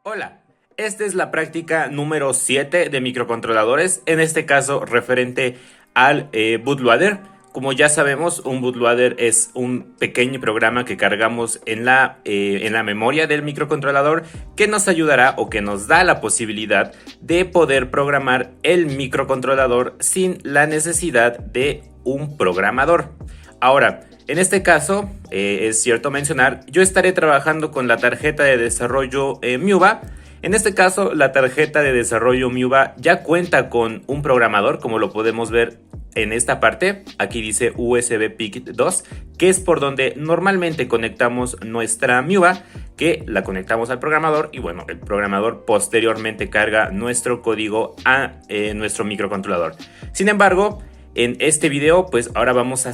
Hola, esta es la práctica número 7 de microcontroladores, en este caso referente al bootloader. Como ya sabemos, un bootloader es un pequeño programa que cargamos en la memoria del microcontrolador que nos ayudará o que nos da la posibilidad de poder programar el microcontrolador sin la necesidad de un programador. Ahora, en este caso, es cierto mencionar, yo estaré trabajando con la tarjeta de desarrollo Miuba. En este caso, la tarjeta de desarrollo Miuba ya cuenta con un programador, como lo podemos ver en esta parte. Aquí dice USB PIC 2, que es por donde normalmente conectamos nuestra Miuba, que la conectamos al programador y bueno, el programador posteriormente carga nuestro código a nuestro microcontrolador. Sin embargo, en este video, pues ahora vamos a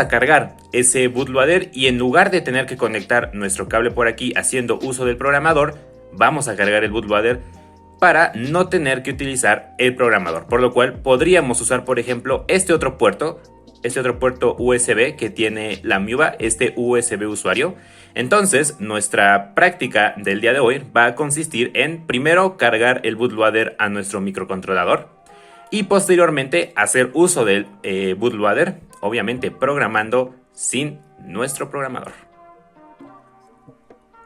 cargar ese bootloader y en lugar de tener que conectar nuestro cable por aquí haciendo uso del programador, vamos a cargar el bootloader para no tener que utilizar el programador. Por lo cual podríamos usar, por ejemplo, este otro puerto USB que tiene la Miuba, este USB usuario. Entonces, nuestra práctica del día de hoy va a consistir en primero cargar el bootloader a nuestro microcontrolador y posteriormente hacer uso del bootloader, obviamente programando sin nuestro programador.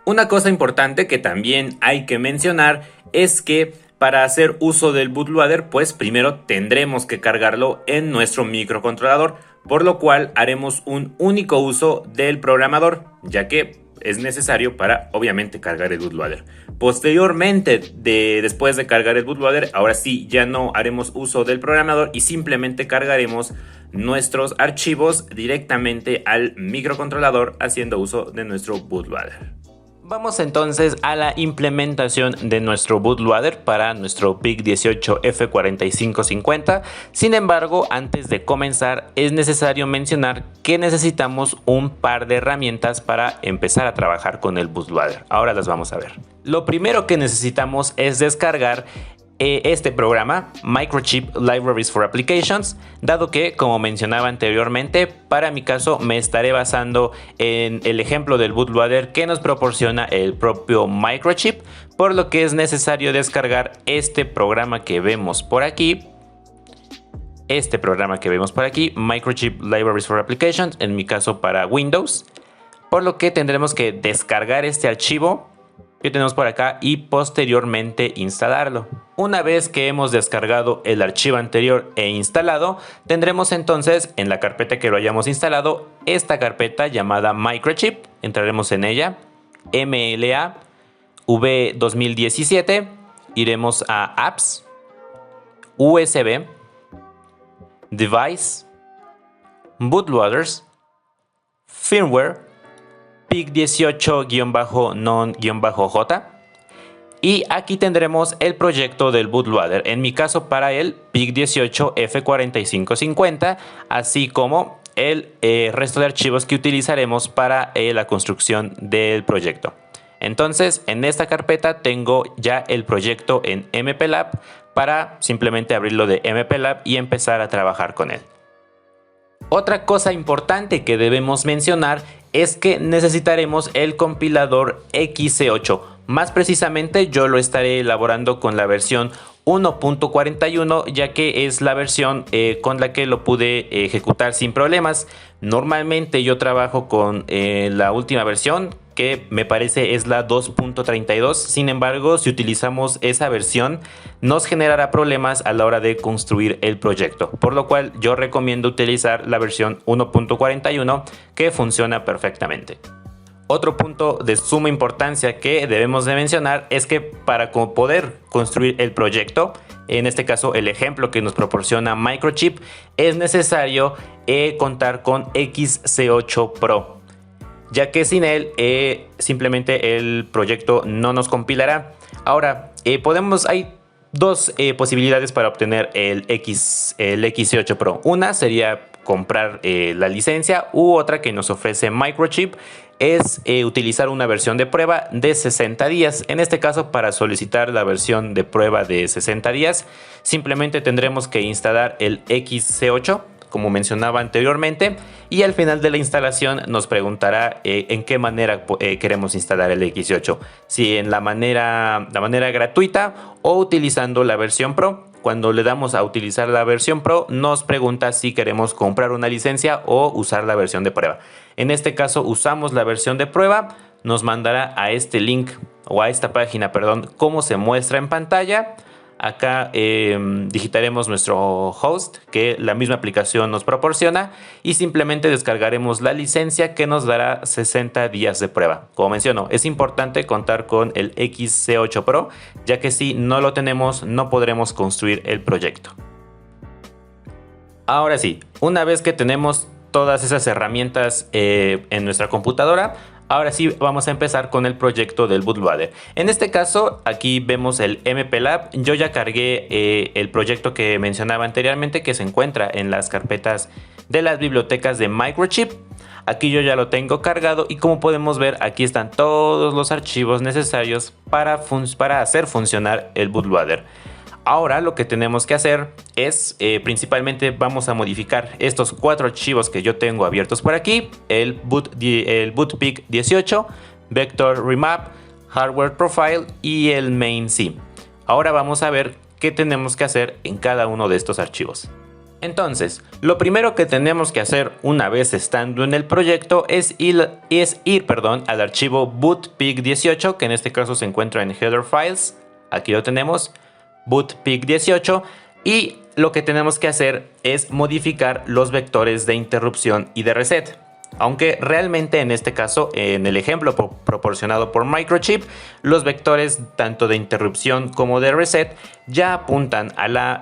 Una cosa importante que también hay que mencionar es que para hacer uso del bootloader, pues primero tendremos que cargarlo en nuestro microcontrolador, por lo cual haremos un único uso del programador, ya que es necesario para obviamente cargar el bootloader. Posteriormente, después de cargar el bootloader, ahora sí ya no haremos uso del programador y simplemente cargaremos nuestros archivos directamente al microcontrolador haciendo uso de nuestro bootloader. Vamos entonces a la implementación de nuestro bootloader para nuestro PIC18F4550. Sin embargo, antes de comenzar es necesario mencionar que necesitamos un par de herramientas para empezar a trabajar con el bootloader. Ahora las vamos a ver. Lo primero que necesitamos es descargar este programa, Microchip Libraries for Applications, dado que, como mencionaba anteriormente, para mi caso me estaré basando en el ejemplo del bootloader que nos proporciona el propio Microchip, por lo que es necesario descargar este programa que vemos por aquí. Microchip Libraries for Applications, en mi caso para Windows, por lo que tendremos que descargar este archivo que tenemos por acá y posteriormente instalarlo. Una vez que hemos descargado el archivo anterior e instalado, tendremos entonces en la carpeta que lo hayamos instalado esta carpeta llamada Microchip. Entraremos en ella, MLA V2017, iremos a Apps, USB, Device, Bootloaders, Firmware, PIC18-non-J, y aquí tendremos el proyecto del bootloader, en mi caso para el PIC18F4550, así como el resto de archivos que utilizaremos para la construcción del proyecto. Entonces, en esta carpeta tengo ya el proyecto en MPLAB para simplemente abrirlo de MPLAB y empezar a trabajar con él. Otra cosa importante que debemos mencionar es que necesitaremos el compilador XC8. Más precisamente yo lo estaré elaborando con la versión 1.41, ya que es la versión con la que lo pude ejecutar sin problemas. Normalmente yo trabajo con la última versión, que me parece es la 2.32. Sin embargo, si utilizamos esa versión, nos generará problemas a la hora de construir el proyecto, por lo cual yo recomiendo utilizar la versión 1.41, que funciona perfectamente. Otro punto de suma importancia que debemos de mencionar es que para poder construir el proyecto, en este caso el ejemplo que nos proporciona Microchip, es necesario contar con XC8 Pro, ya que sin él simplemente el proyecto no nos compilará. Ahora, hay dos posibilidades para obtener el XC8 Pro. Una sería comprar la licencia, u otra que nos ofrece Microchip es utilizar una versión de prueba de 60 días. En este caso, para solicitar la versión de prueba de 60 días, simplemente tendremos que instalar el XC8 como mencionaba anteriormente, y al final de la instalación nos preguntará en qué manera queremos instalar el X18, si en la manera gratuita o utilizando la versión Pro. Cuando le damos a utilizar la versión Pro, nos pregunta si queremos comprar una licencia o usar la versión de prueba. En este caso usamos la versión de prueba, nos mandará a este link o a esta página, perdón, cómo se muestra en pantalla. Acá digitaremos nuestro host que la misma aplicación nos proporciona y simplemente descargaremos la licencia que nos dará 60 días de prueba. Como menciono, es importante contar con el XC8 Pro, ya que si no lo tenemos no podremos construir el proyecto. Ahora sí, una vez que tenemos todas esas herramientas en nuestra computadora, ahora sí vamos a empezar con el proyecto del bootloader. En este caso aquí vemos el MPLAB. Yo ya cargué el proyecto que mencionaba anteriormente, que se encuentra en las carpetas de las bibliotecas de Microchip. Aquí yo ya lo tengo cargado y como podemos ver aquí están todos los archivos necesarios para hacer funcionar el bootloader. Ahora lo que tenemos que hacer es, principalmente vamos a modificar estos 4 archivos que yo tengo abiertos por aquí, el bootpig 18, vector remap, hardware profile y el main.c. Ahora vamos a ver qué tenemos que hacer en cada uno de estos archivos. Entonces, lo primero que tenemos que hacer una vez estando en el proyecto es ir al archivo bootpig 18, que en este caso se encuentra en header files. Aquí lo tenemos. Bootpig 18, y lo que tenemos que hacer es modificar los vectores de interrupción y de reset, aunque realmente en este caso, en el ejemplo proporcionado por Microchip, los vectores tanto de interrupción como de reset ya apuntan a la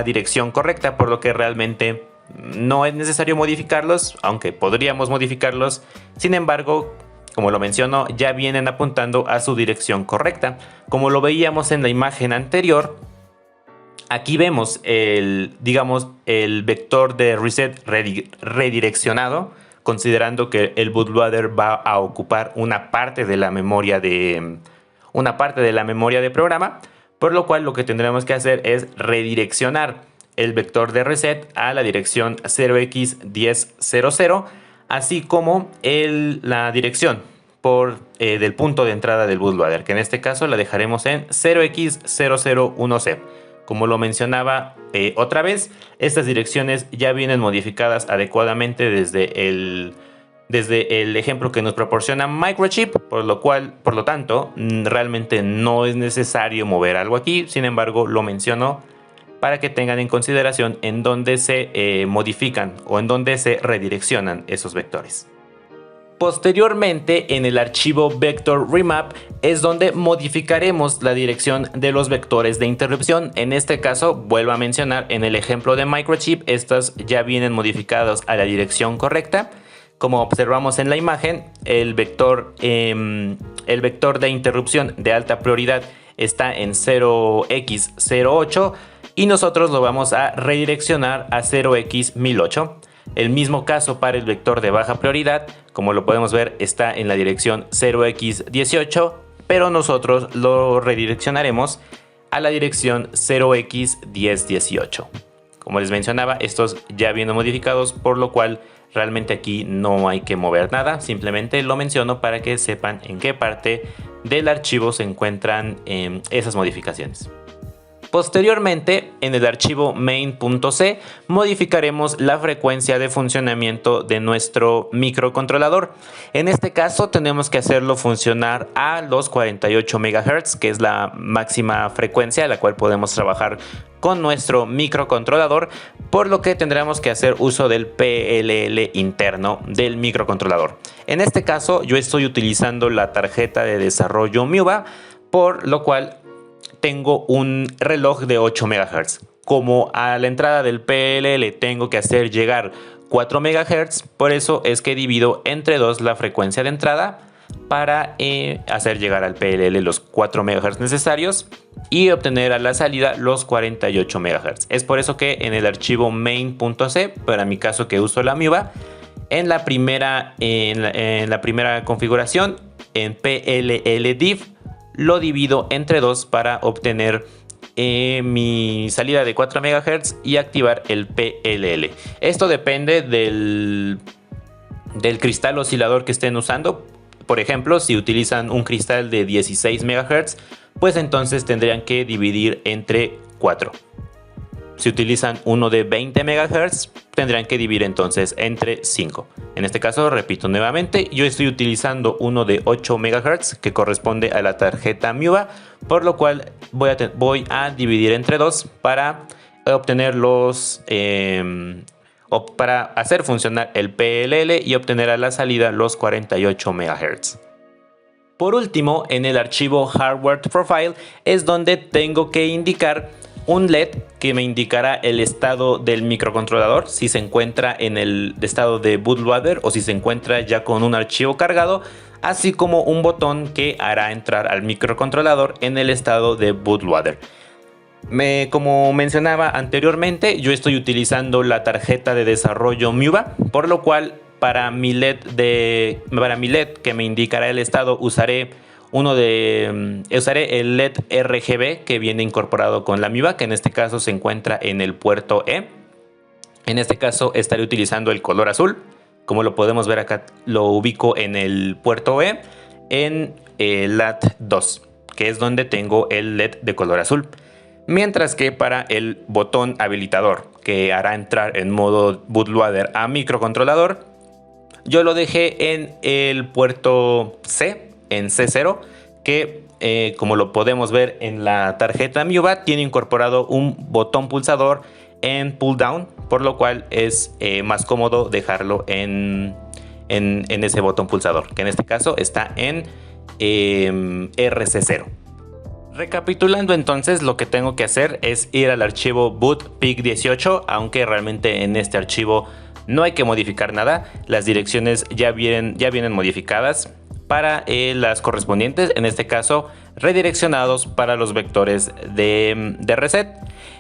dirección correcta, por lo que realmente no es necesario modificarlos, aunque podríamos modificarlos. Sin embargo, como lo menciono, ya vienen apuntando a su dirección correcta. Como lo veíamos en la imagen anterior, aquí vemos el vector de reset redireccionado, considerando que el bootloader va a ocupar una parte de la memoria de programa, por lo cual lo que tendremos que hacer es redireccionar el vector de reset a la dirección 0x1000, así como la dirección del punto de entrada del bootloader, que en este caso la dejaremos en 0x001c. Como lo mencionaba otra vez, estas direcciones ya vienen modificadas adecuadamente desde el ejemplo que nos proporciona Microchip, por lo tanto, realmente no es necesario mover algo aquí. Sin embargo, lo menciono para que tengan en consideración en dónde se modifican o en dónde se redireccionan esos vectores. Posteriormente, en el archivo vector remap es donde modificaremos la dirección de los vectores de interrupción. En este caso, vuelvo a mencionar, en el ejemplo de Microchip, estos ya vienen modificados a la dirección correcta. Como observamos en la imagen, el vector de interrupción de alta prioridad está en 0x08 y nosotros lo vamos a redireccionar a 0x1008. El mismo caso para el vector de baja prioridad, como lo podemos ver, está en la dirección 0x18, pero nosotros lo redireccionaremos a la dirección 0x1018. Como les mencionaba, estos ya vienen modificados, por lo cual realmente aquí no hay que mover nada, simplemente lo menciono para que sepan en qué parte del archivo se encuentran esas modificaciones. Posteriormente, en el archivo main.c modificaremos la frecuencia de funcionamiento de nuestro microcontrolador. En este caso tenemos que hacerlo funcionar a los 48 MHz, que es la máxima frecuencia a la cual podemos trabajar con nuestro microcontrolador, por lo que tendremos que hacer uso del PLL interno del microcontrolador. En este caso yo estoy utilizando la tarjeta de desarrollo Miuba, por lo cual tengo un reloj de 8 MHz. Como a la entrada del PLL tengo que hacer llegar 4 MHz, por eso es que divido entre 2 la frecuencia de entrada para hacer llegar al PLL los 4 MHz necesarios y obtener a la salida los 48 MHz. Es por eso que en el archivo main.c, para mi caso que uso la Miuba, en la primera configuración, en PLLDiv, lo divido entre 2 para obtener mi salida de 4 MHz y activar el PLL. Esto depende del cristal oscilador que estén usando. Por ejemplo, si utilizan un cristal de 16 MHz, pues entonces tendrían que dividir entre 4. Si utilizan uno de 20 MHz, tendrán que dividir entonces entre 5. En este caso, repito nuevamente, yo estoy utilizando uno de 8 MHz que corresponde a la tarjeta MIUBA, por lo cual voy a dividir entre 2 para obtener para hacer funcionar el PLL y obtener a la salida los 48 MHz. Por último, en el archivo Hardware Profile es donde tengo que indicar un LED que me indicará el estado del microcontrolador, si se encuentra en el estado de bootloader o si se encuentra ya con un archivo cargado, así como un botón que hará entrar al microcontrolador en el estado de bootloader. Como mencionaba anteriormente, yo estoy utilizando la tarjeta de desarrollo MIUBA, por lo cual para mi LED que me indicará el estado usaré el LED RGB que viene incorporado con la MIUBA, que en este caso se encuentra en el puerto E. En este caso estaré utilizando el color azul. Como lo podemos ver acá, lo ubico en el puerto E en LAT 2, que es donde tengo el LED de color azul. Mientras que para el botón habilitador que hará entrar en modo bootloader a microcontrolador, yo lo dejé en el puerto C, en C0, que como lo podemos ver en la tarjeta MIUBA, tiene incorporado un botón pulsador en pull down, por lo cual es más cómodo dejarlo en ese botón pulsador, que en este caso está en RC0. Recapitulando entonces, lo que tengo que hacer es ir al archivo bootpic18, aunque realmente en este archivo no hay que modificar nada. Las direcciones ya vienen modificadas para las correspondientes, en este caso redireccionados para los vectores de reset.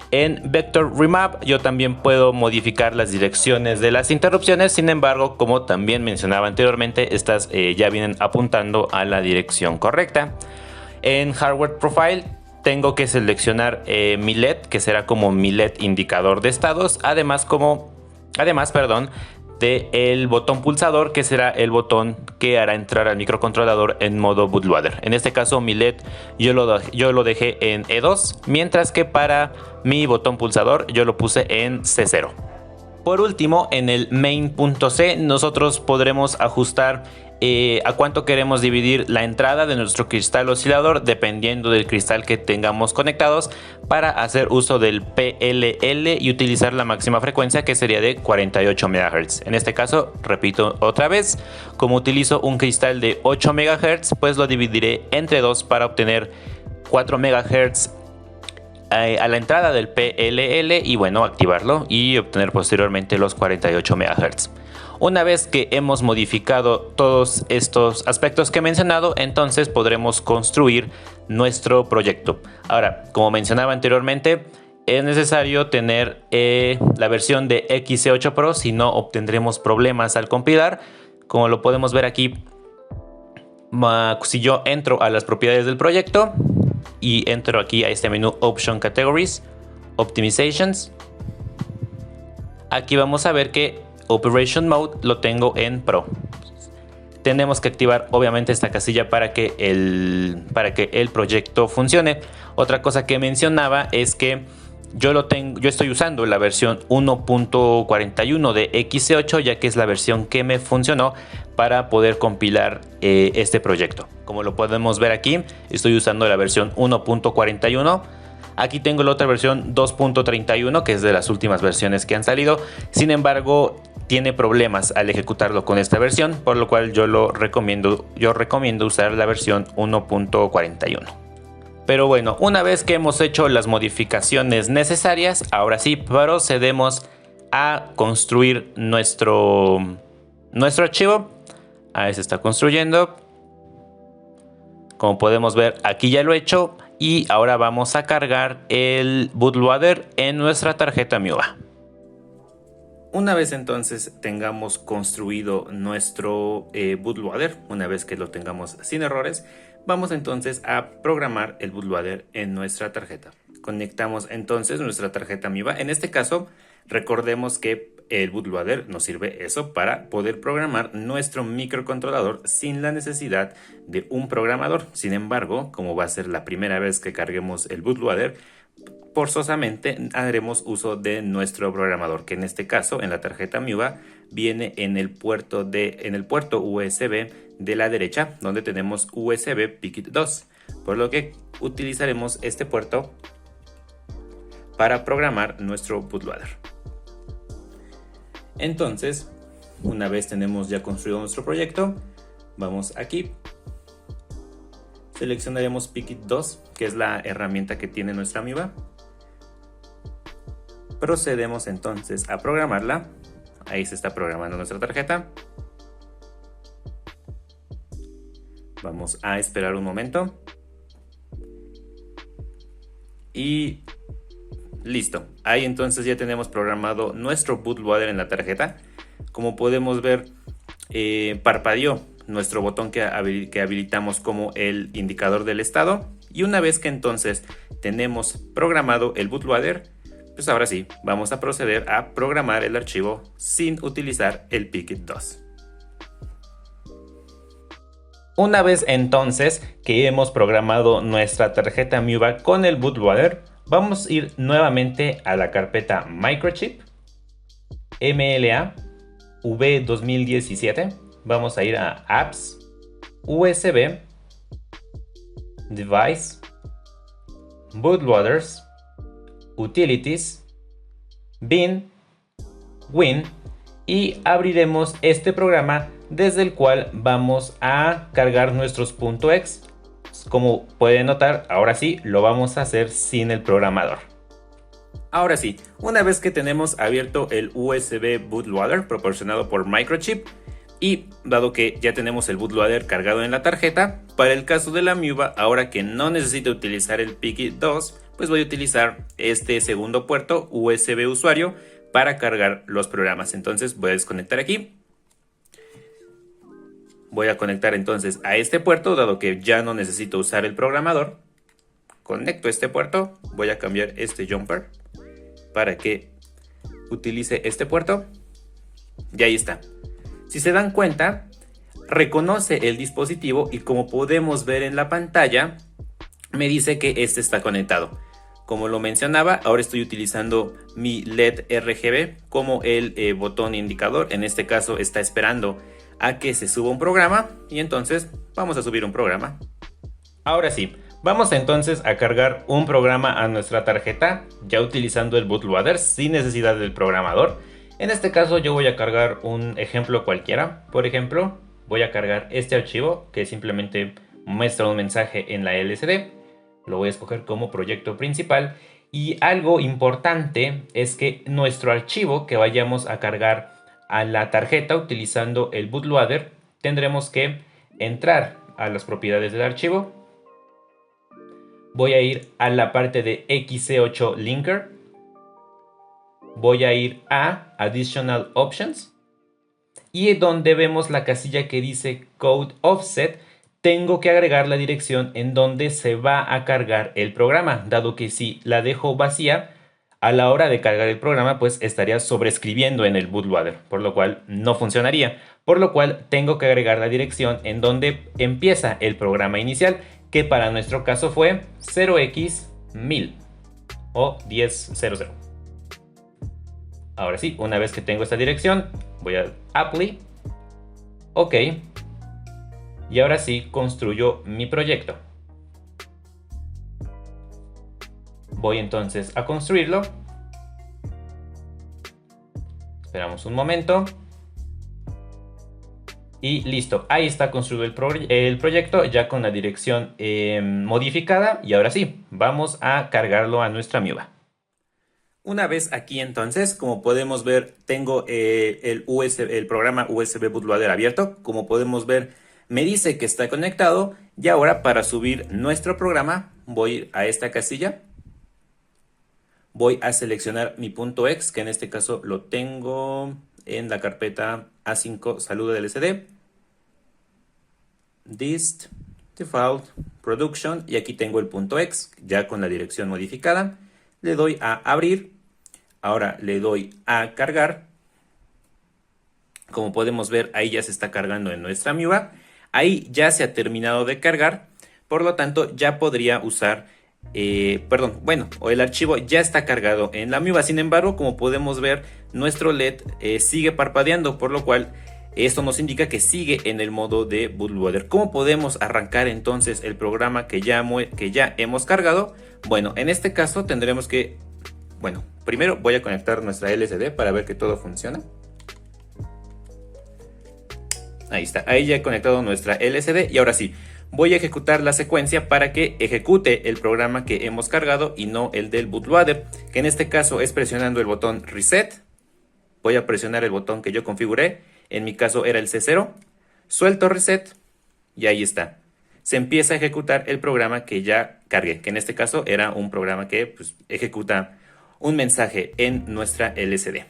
En Vector Remap yo también puedo modificar las direcciones de las interrupciones, sin embargo, como también mencionaba anteriormente, estas ya vienen apuntando a la dirección correcta. En Hardware Profile tengo que seleccionar mi LED, que será como mi LED indicador de estados, además del botón pulsador, que será el botón que hará entrar al microcontrolador en modo bootloader. En este caso mi LED yo lo dejé en E2, mientras que para mi botón pulsador yo lo puse en C0. Por último, en el main.c nosotros podremos ajustar a cuánto queremos dividir la entrada de nuestro cristal oscilador, dependiendo del cristal que tengamos conectados, para hacer uso del PLL y utilizar la máxima frecuencia, que sería de 48 MHz. En este caso, repito otra vez, como utilizo un cristal de 8 MHz, pues lo dividiré entre 2 para obtener 4 MHz a la entrada del PLL y bueno, activarlo y obtener posteriormente los 48 MHz. Una vez que hemos modificado todos estos aspectos que he mencionado, entonces podremos construir nuestro proyecto. Ahora, como mencionaba anteriormente, es necesario tener la versión de XC8 Pro, si no obtendremos problemas al compilar. Como lo podemos ver aquí, si yo entro a las propiedades del proyecto y entro aquí a este menú Option Categories, Optimizations, aquí vamos a ver que Operation Mode lo tengo en Pro. Tenemos que activar obviamente esta casilla para que el proyecto funcione. Otra cosa que mencionaba es que yo estoy usando la versión 1.41 de XC8, ya que es la versión que me funcionó para poder compilar este proyecto. Como lo podemos ver aquí, estoy usando la versión 1.41. Aquí tengo la otra versión 2.31, que es de las últimas versiones que han salido. Sin embargo, tiene problemas al ejecutarlo con esta versión, por lo cual yo recomiendo usar la versión 1.41. Pero bueno, una vez que hemos hecho las modificaciones necesarias, ahora sí procedemos a construir nuestro archivo. Ahí se está construyendo. Como podemos ver, aquí ya lo he hecho. Y ahora vamos a cargar el bootloader en nuestra tarjeta MIUBA. Una vez entonces tengamos construido nuestro bootloader, una vez que lo tengamos sin errores, vamos entonces a programar el bootloader en nuestra tarjeta. conectamos entonces nuestra tarjeta MIUBA. En este caso, recordemos que el bootloader nos sirve eso para poder programar nuestro microcontrolador sin la necesidad de un programador. Sin embargo, como va a ser la primera vez que carguemos el bootloader, forzosamente haremos uso de nuestro programador, que en este caso, en la tarjeta MIUBA, viene en el puerto USB de la derecha, donde tenemos USB Picket 2, por lo que utilizaremos este puerto para programar nuestro bootloader. Entonces, una vez tenemos ya construido nuestro proyecto, vamos aquí, seleccionaremos Picket 2, que es la herramienta que tiene nuestra MIUBA. Procedemos entonces a programarla. Ahí se está programando nuestra tarjeta. Vamos a esperar un momento. Y listo. Ahí entonces ya tenemos programado nuestro bootloader en la tarjeta. Como podemos ver, parpadeó nuestro botón que habilitamos como el indicador del estado. Y una vez que entonces tenemos programado el bootloader, pues ahora sí, vamos a proceder a programar el archivo sin utilizar el Picket 2. Una vez entonces que hemos programado nuestra tarjeta MIUBA con el bootloader, vamos a ir nuevamente a la carpeta Microchip, MLA, V2017. Vamos a ir a Apps, USB, Device, Bootloaders, Utilities, Bin, Win, y abriremos este programa desde el cual vamos a cargar nuestros .exe. Como pueden notar, ahora sí lo vamos a hacer sin el programador. Ahora sí, una vez que tenemos abierto el USB bootloader proporcionado por Microchip, y dado que ya tenemos el bootloader cargado en la tarjeta, para el caso de la MIUBA, ahora que no necesito utilizar el Picket 2, pues voy a utilizar este segundo puerto USB usuario para cargar los programas. Entonces voy a desconectar aquí. Voy a conectar entonces a este puerto, dado que ya no necesito usar el programador. Conecto este puerto, voy a cambiar este jumper para que utilice este puerto. Y ahí está. Si se dan cuenta, reconoce el dispositivo y como podemos ver en la pantalla, me dice que este está conectado. Como lo mencionaba, ahora estoy utilizando mi LED RGB como el botón indicador. En este caso está esperando a que se suba un programa y entonces vamos a subir un programa. Ahora sí, vamos entonces a cargar un programa a nuestra tarjeta ya utilizando el bootloader sin necesidad del programador. En este caso yo voy a cargar un ejemplo cualquiera. Por ejemplo, voy a cargar este archivo que simplemente muestra un mensaje en la LCD. Lo voy a escoger como proyecto principal. Y algo importante es que nuestro archivo que vayamos a cargar a la tarjeta utilizando el bootloader, tendremos que entrar a las propiedades del archivo. Voy a ir a la parte de XC8 Linker. Voy a ir a Additional Options. Y donde vemos la casilla que dice Code Offset, tengo que agregar la dirección en donde se va a cargar el programa, dado que si la dejo vacía, a la hora de cargar el programa, pues estaría sobreescribiendo en el bootloader, por lo cual no funcionaría. Por lo cual tengo que agregar la dirección en donde empieza el programa inicial, que para nuestro caso fue 0x1000 o 1000. Ahora sí, una vez que tengo esta dirección, voy a Apply, OK, y ahora sí construyo mi proyecto. Voy entonces a construirlo. Esperamos un momento. Y listo, ahí está construido el proyecto ya con la dirección modificada. Y ahora sí, vamos a cargarlo a nuestra MIUBA. Una vez aquí entonces, como podemos ver, tengo el programa USB Bootloader abierto. Como podemos ver, me dice que está conectado. Y ahora para subir nuestro programa, voy a esta casilla. Voy a seleccionar mi .exe, que en este caso lo tengo en la carpeta A5 Salud LCD. Dist, default production y aquí tengo el .exe ya con la dirección modificada. Le doy a abrir. Ahora le doy a cargar. Como podemos ver, ahí ya se está cargando en nuestra Amoeba. Ahí ya se ha terminado de cargar. Por lo tanto, ya podría usar, o el archivo ya está cargado en la Amoeba. Sin embargo, como podemos ver, nuestro LED sigue parpadeando, por lo cual esto nos indica que sigue en el modo de bootloader. ¿Cómo podemos arrancar entonces el programa que ya hemos cargado? Bueno, en este caso tendremos que, primero voy a conectar nuestra LCD para ver que todo funciona. Ahí está, ahí ya he conectado nuestra LCD y ahora sí, voy a ejecutar la secuencia para que ejecute el programa que hemos cargado y no el del bootloader, que en este caso es presionando el botón reset. Voy a presionar el botón que yo configuré, en mi caso era el C0, suelto reset y ahí está. Se empieza a ejecutar el programa que ya cargué, que en este caso era un programa que ejecuta un mensaje en nuestra LCD.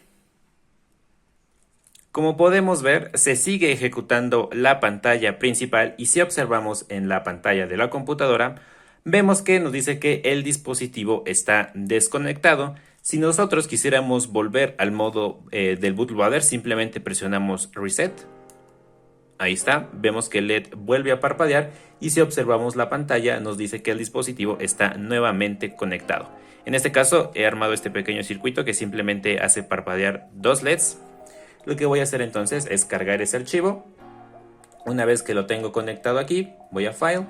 Como podemos ver, se sigue ejecutando la pantalla principal y si observamos en la pantalla de la computadora, vemos que nos dice que el dispositivo está desconectado. Si nosotros quisiéramos volver al modo del bootloader, simplemente presionamos reset. Ahí está, vemos que el LED vuelve a parpadear y si observamos la pantalla nos dice que el dispositivo está nuevamente conectado. En este caso he armado este pequeño circuito que simplemente hace parpadear dos LEDs. Lo que voy a hacer entonces es cargar ese archivo. Una vez que lo tengo conectado aquí, voy a File,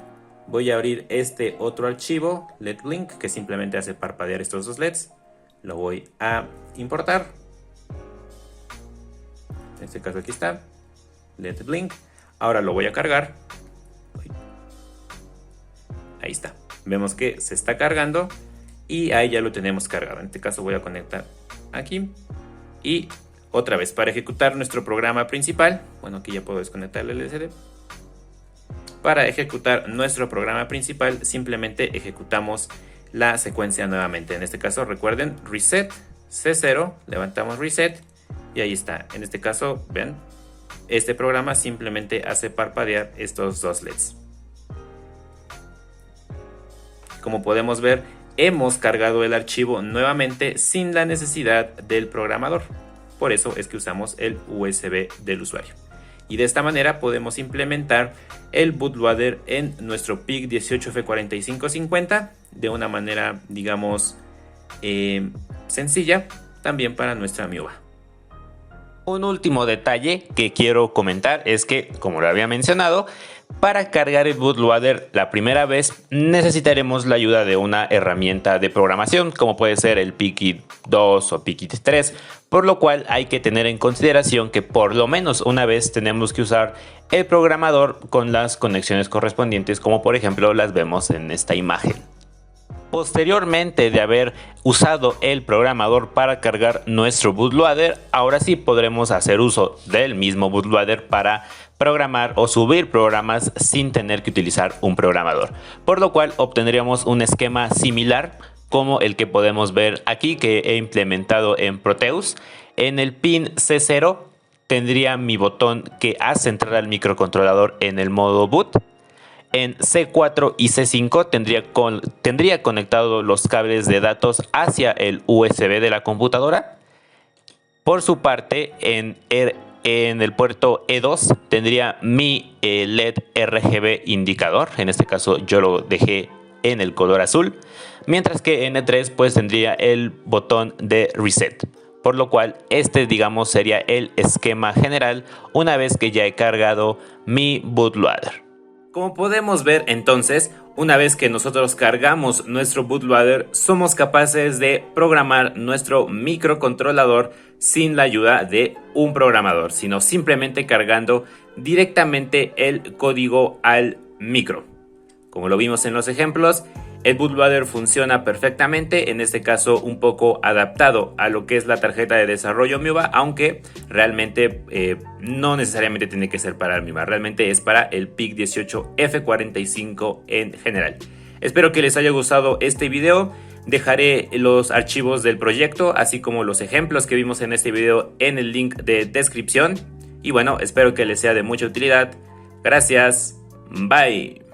voy a abrir este otro archivo, LED Blink, que simplemente hace parpadear estos dos LEDs. Lo voy a importar. En este caso aquí está, LED Blink. Ahora lo voy a cargar. Ahí está. Vemos que se está cargando y ahí ya lo tenemos cargado. En este caso voy a conectar aquí y otra vez, para ejecutar nuestro programa principal, aquí ya puedo desconectar el LCD. Para ejecutar nuestro programa principal, simplemente ejecutamos la secuencia nuevamente. En este caso, recuerden, reset, C0, levantamos reset y ahí está. En este caso, ven, este programa simplemente hace parpadear estos dos LEDs. Como podemos ver, hemos cargado el archivo nuevamente sin la necesidad del programador. Por eso es que usamos el USB del usuario. Y de esta manera podemos implementar el bootloader en nuestro PIC18F4550 de una manera, digamos, sencilla, también para nuestra Amoeba. Un último detalle que quiero comentar es que, como lo había mencionado, para cargar el bootloader la primera vez necesitaremos la ayuda de una herramienta de programación como puede ser el PKit2 o PKit3, por lo cual hay que tener en consideración que por lo menos una vez tenemos que usar el programador con las conexiones correspondientes, como por ejemplo las vemos en esta imagen. Posteriormente de haber usado el programador para cargar nuestro bootloader, ahora sí podremos hacer uso del mismo bootloader para programar o subir programas sin tener que utilizar un programador, por lo cual obtendríamos un esquema similar como el que podemos ver aquí que he implementado en Proteus. En el pin C0 tendría mi botón que hace entrar al microcontrolador en el modo boot. En C4 y C5 tendría conectado los cables de datos hacia el USB de la computadora. Por su parte, en el puerto E2 tendría mi LED RGB indicador. En este caso yo lo dejé en el color azul. Mientras que en E3 pues tendría el botón de reset. Por lo cual digamos sería el esquema general una vez que ya he cargado mi bootloader. Como podemos ver entonces, una vez que nosotros cargamos nuestro bootloader, somos capaces de programar nuestro microcontrolador sin la ayuda de un programador, sino simplemente cargando directamente el código al micro. Como lo vimos en los ejemplos, el bootloader funciona perfectamente, en este caso un poco adaptado a lo que es la tarjeta de desarrollo Amoeba, aunque realmente no necesariamente tiene que ser para Amoeba, realmente es para el PIC18F45 en general. Espero que les haya gustado este video, dejaré los archivos del proyecto, así como los ejemplos que vimos en este video en el link de descripción. Y bueno, espero que les sea de mucha utilidad. Gracias, bye.